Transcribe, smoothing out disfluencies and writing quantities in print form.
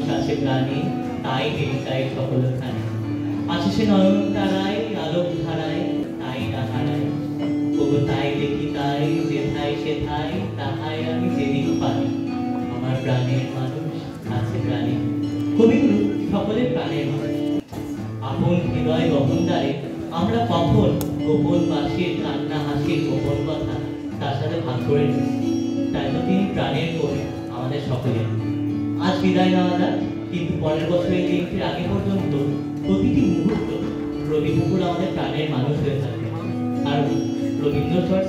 কাছে প্রাণী, তাই তাই সকলখানে আছে সে নয়ন তারায় আলোক ধারায়, তাই না হারায়। ওগো তাই দেখি তাই যেথায় সেথায়, তাহাই আমি যেদিন পাই। আমার প্রাণের মানুষ আছে প্রাণী। কবিগুরু সকলের প্রাণের মানুষ। আপন হৃদয় গহনদারে আমরা কখন গোপন বাসির কান্না হাসির গোপন কথা তার সাথে ভাগ করে নিই। তাই তো তিনি প্রাণের কবি আমাদের সকলের। আজ বিদায় নেওয়া যাক, কিন্তু পরের বছরের দিনটির আগে পর্যন্ত প্রতিটি মুহূর্ত রবি ঠাকুর আমাদের প্রাণের মানুষ হয়ে থাকবে। আর রবীন্দ্র চর্চা